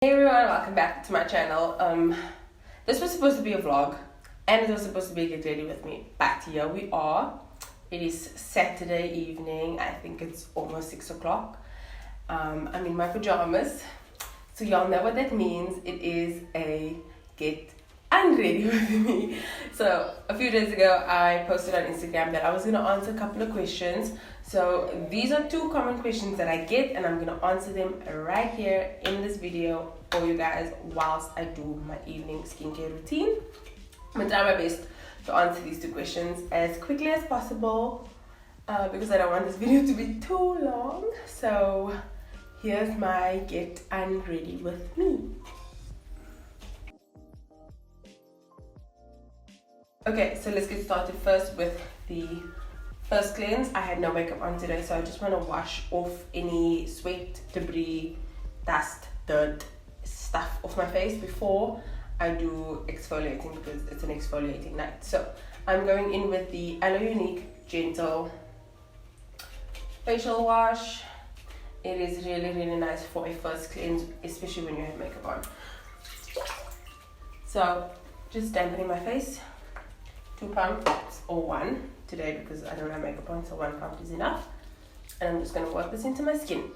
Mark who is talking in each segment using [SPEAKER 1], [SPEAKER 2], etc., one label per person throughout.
[SPEAKER 1] Hey everyone, welcome back to my channel. This was supposed to be a vlog and it was supposed to be a get ready with me, but here we are. It is Saturday evening. I think it's almost 6 o'clock. I'm in my pajamas, so y'all know what that means. It is a get unready with me. So a few days ago I posted on Instagram that I was going to answer a couple of questions. So these are two common questions that I get, and I'm going to answer them right here in this video for you guys whilst I do my evening skincare routine. I'm going to try my best to answer these two questions as quickly as possible because I don't want this video to be too long. So here's my get unready with me. Okay, so let's get started first with the first cleanse. I had no makeup on today, so I just want to wash off any sweat, debris, dust, dirt, stuff off my face before I do exfoliating because it's an exfoliating night. So I'm going in with the Aloe Unique Gentle facial wash. It is really nice for a first cleanse, especially when you have makeup on. So just dampening my face. 2 pumps or one today because I don't have makeup on, so 1 pump is enough. And I'm just going to work this into my skin.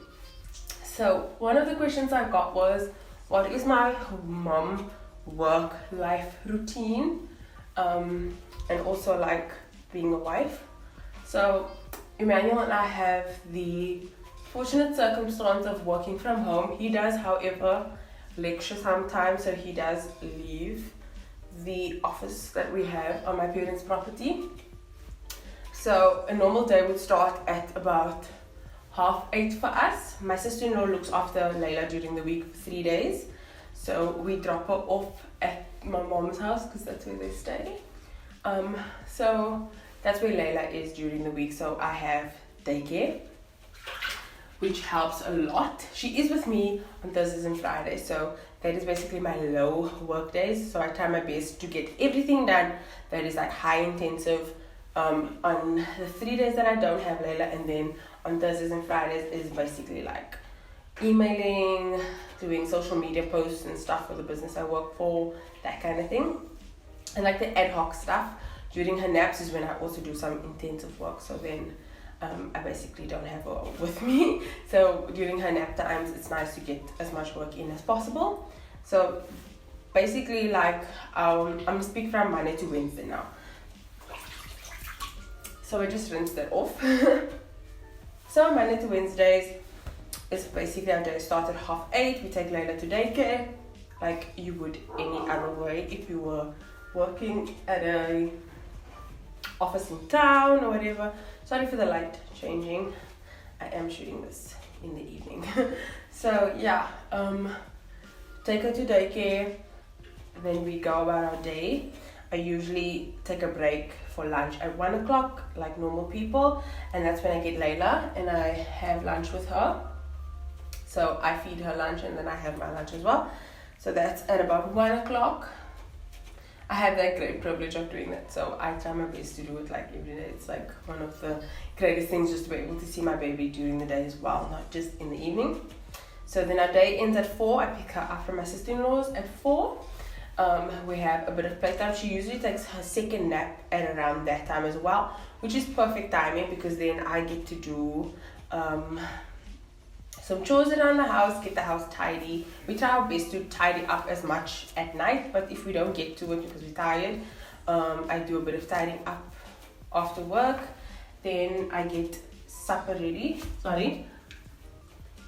[SPEAKER 1] So one of the questions I got was, what is my mom work life routine, and also like being a wife. So Emmanuel and I have the fortunate circumstance of working from home. He does, however, lecture sometimes, so he does leave the office that we have on my parents' property. So a normal day would start at about 8:30 for us. My sister-in-law looks after Layla during the week for 3 days, so we drop her off at my mom's house because that's where they stay. So that's where Layla is during the week. So I have daycare, which helps a lot. She is with me on Thursdays and Fridays, so that is basically my low work days. So I try my best to get everything done that is like high intensive on the 3 days that I don't have Layla, and then on Thursdays and Fridays is basically like emailing, doing social media posts and stuff for the business I work for, that kind of thing. And like the ad hoc stuff during her naps is when I also do some intensive work. So then I basically don't have her with me. So during her nap times, it's nice to get as much work in as possible. So basically, like I'm gonna speak from Monday to Wednesday now. So I just rinsed that off. So Monday to Wednesdays is basically our day start at 8:30. We take Layla to daycare like you would any other way if you were working at a office in town or whatever. Sorry for the light changing. I am shooting this in the evening. So yeah, take her to daycare, then we go about our day. I usually take a break for lunch at 1 o'clock like normal people, and that's when I get Layla and I have lunch with her. So I feed her lunch and then I have my lunch as well. So that's at about 1 o'clock. I have that great privilege of doing that, so I try my best to do it like every day. It's like one of the greatest things, just to be able to see my baby during the day as well, not just in the evening. So then our day ends at 4. I pick her up from my sister-in-law's at 4. We have a bit of playtime. She usually takes her second nap at around that time as well, which is perfect timing because then I get to do some chores around the house, get the house tidy. We try our best to tidy up as much at night, but if we don't get to it because we're tired, I do a bit of tidying up after work. Then I get supper ready.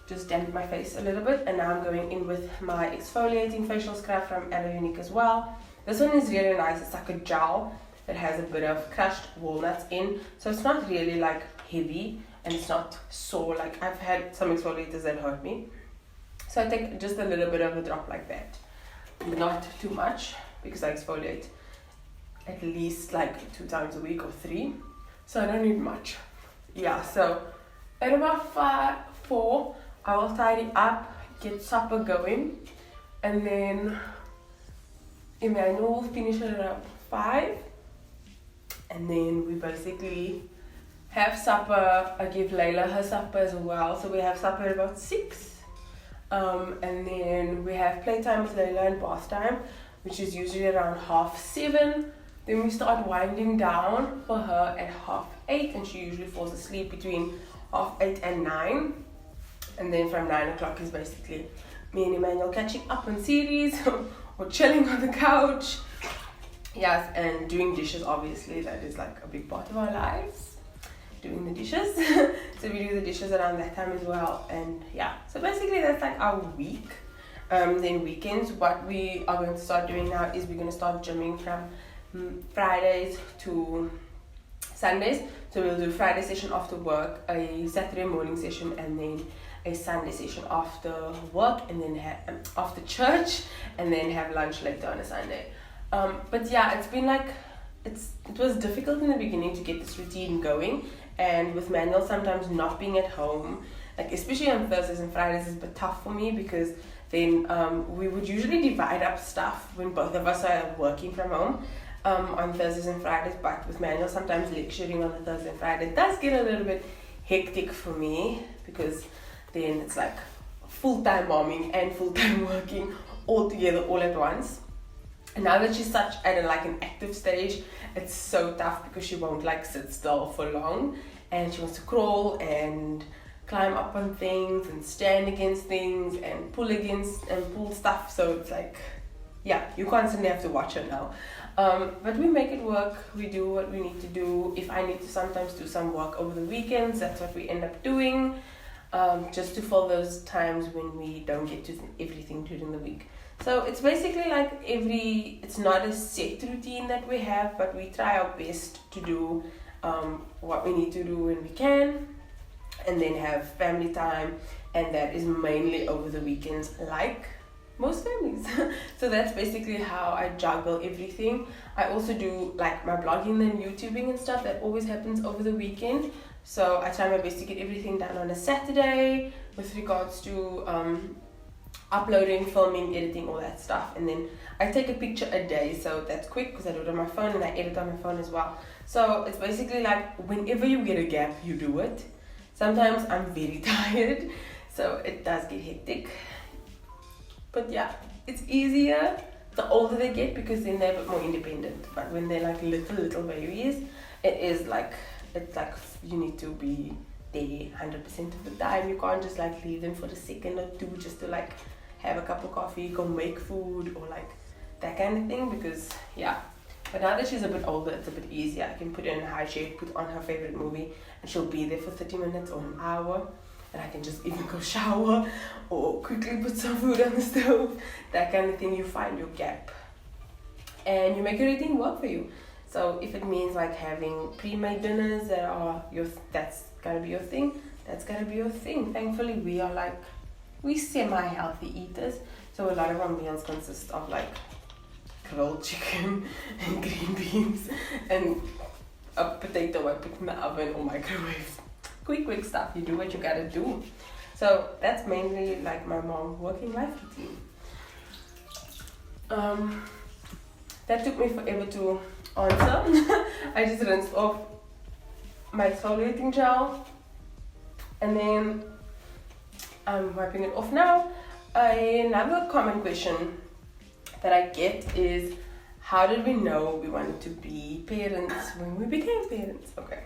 [SPEAKER 1] Just damp my face a little bit, and now I'm going in with my exfoliating facial scrub from Aloe Unique as well. This one is really nice. It's like a gel that has a bit of crushed walnuts in, so it's not really like heavy and it's not sore. Like I've had some exfoliators that hurt me, so I take just a little bit of a drop like that, not too much because I exfoliate at least like 2 times a week or 3, so I don't need much. Yeah, so at about 4 I will tidy up, get supper going, and then Emmanuel will finish at around 5, and then we basically have supper. I give Layla her supper as well, so we have supper at about 6. And then we have playtime with Layla and bath time, which is usually around 7:30. Then we start winding down for her at 8:30, and she usually falls asleep between 8:30 and 9. And then from 9 o'clock is basically me and Emmanuel catching up on series or chilling on the couch. Yes, and doing dishes, obviously, that is like a big part of our lives. Doing the dishes. So we do the dishes around that time as well. And yeah, so basically that's like our week. Then weekends, what we are going to start doing now is we're going to start gymming from Fridays to Sundays. So we'll do Friday session after work, a Saturday morning session, and then a Sunday session after work, and then after church, and then have lunch later on a Sunday. But yeah, it's been like, it was difficult in the beginning to get this routine going, and with Manuel sometimes not being at home, like especially on Thursdays and Fridays, is a bit tough for me, because then we would usually divide up stuff when both of us are working from home on Thursdays and Fridays. But with Manuel sometimes lecturing on a Thursday and Friday, it does get a little bit hectic for me, because then it's like full-time momming and full-time working all together all at once. And now that she's such at an active stage, it's so tough, because she won't like sit still for long, and she wants to crawl and climb up on things and stand against things and pull stuff. So it's like, yeah, you constantly have to watch her now. But we make it work. We do what we need to do. If I need to sometimes do some work over the weekends, that's what we end up doing, just to fill those times when we don't get to everything during the week. So it's basically like it's not a set routine that we have, but we try our best to do what we need to do when we can, and then have family time, and that is mainly over the weekends, like most families. So that's basically how I juggle everything. I also do like my blogging and YouTubing and stuff that always happens over the weekend. So I try my best to get everything done on a Saturday with regards to uploading, filming, editing, all that stuff. And then I take a picture a day, so that's quick because I do it on my phone, and I edit on my phone as well. So it's basically like whenever you get a gap, you do it. Sometimes I'm very tired, so it does get hectic. But yeah, it's easier the older they get, because then they're a bit more independent. But when they're like little babies, it's like you need to be there 100% of the time. You can't just like leave them for a second or two just to like have a cup of coffee, go make food, or like that kind of thing, because yeah. But now that she's a bit older, it's a bit easier. I can put her in a high chair, put on her favorite movie, and she'll be there for 30 minutes or an hour. And I can just even go shower or quickly put some food on the stove. That kind of thing. You find your gap and you make your routine work for you. So if it means like having pre-made dinners that's gotta be your thing, that's gotta be your thing. Thankfully we semi-healthy eaters, so a lot of our meals consist of like grilled chicken and green beans and a potato I put in the oven or microwave. Quick stuff. You do what you gotta do. So that's mainly like my mom working life routine. That took me forever to answer. I just rinsed off my exfoliating gel, and then I'm wiping it off now. Another common question that I get is, how did we know we wanted to be parents when we became parents? Okay.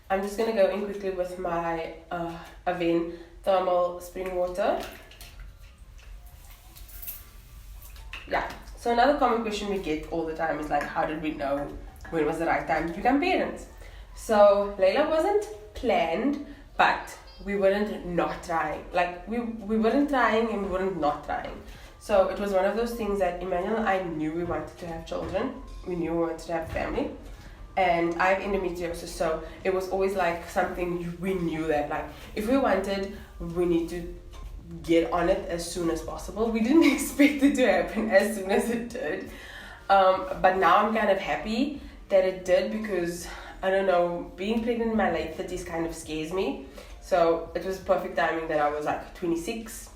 [SPEAKER 1] I'm just going to go in quickly with my Aven thermal spring water. Yeah, so another common question we get all the time is like, how did we know when was the right time to become parents? So Layla wasn't planned, but we weren't not trying. Like we weren't trying and we weren't not trying. So it was one of those things that Emmanuel and I knew we wanted to have children. We knew we wanted to have family. And I have endometriosis, so it was always like something we knew that like if we wanted, we need to get on it as soon as possible. We didn't expect it to happen as soon as it did, but now I'm kind of happy that it did, because I don't know, being pregnant in my late 30s kind of scares me. So it was perfect timing that I was like 26.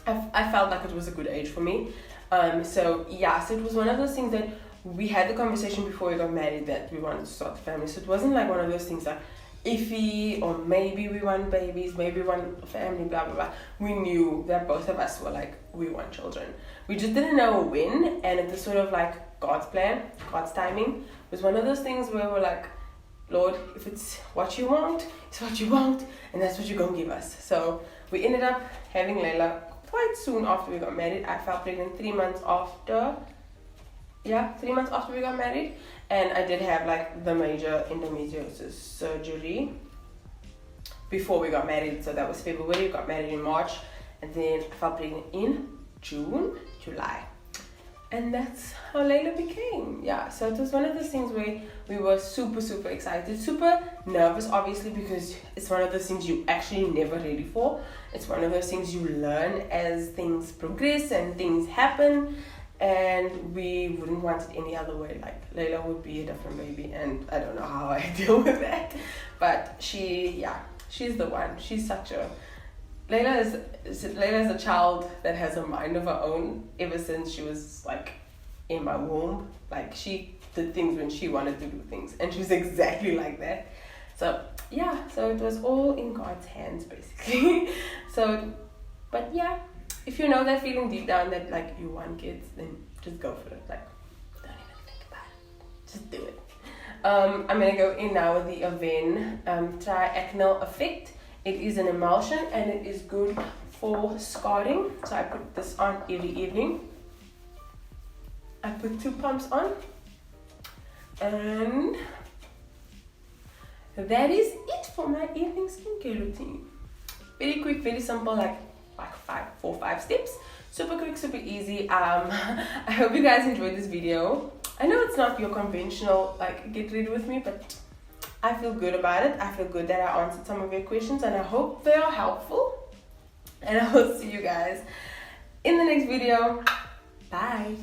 [SPEAKER 1] I felt like it was a good age for me. So it was one of those things that we had the conversation before we got married that we wanted to start a family. So it wasn't like one of those things that iffy, or maybe we want babies, maybe we want a family, blah blah blah. We knew that both of us were like, we want children. We just didn't know when, and it was sort of like God's plan, God's timing. It was one of those things where we're like, Lord, if it's what you want, it's what you want, and that's what you're gonna give us. So we ended up having Layla quite soon after we got married. I fell pregnant 3 months after. Yeah, 3 months after we got married. And I did have like the major endometriosis surgery before we got married. So that was February, got married in March. And then I fell pregnant in June, July. And that's how Layla became. Yeah, so it was one of those things where we were super, super excited, super nervous, obviously, because it's one of those things you actually never ready for. It's one of those things you learn as things progress and things happen. And we wouldn't want it any other way. Like, Layla would be a different baby, and I don't know how I deal with that. But she's the one. She's such a... Layla is a child that has a mind of her own ever since she was like in my womb. Like, she did things when she wanted to do things, and she's exactly like that. So yeah, so it was all in God's hands basically. But yeah, if you know that feeling deep down that like you want kids, then just go for it. Like, don't even think about it, just do it. I'm gonna go in now with the Aven Triacnal Effect. It is an emulsion and it is good for scarring. So I put this on every evening. I put 2 pumps on. And that is it for my evening skincare routine. Very quick, very simple, like 4-5 steps. Super quick, super easy. I hope you guys enjoyed this video. I know it's not your conventional, like, get ready with me, but I feel good about it. I feel good that I answered some of your questions, and I hope they are helpful. And I will see you guys in the next video. Bye.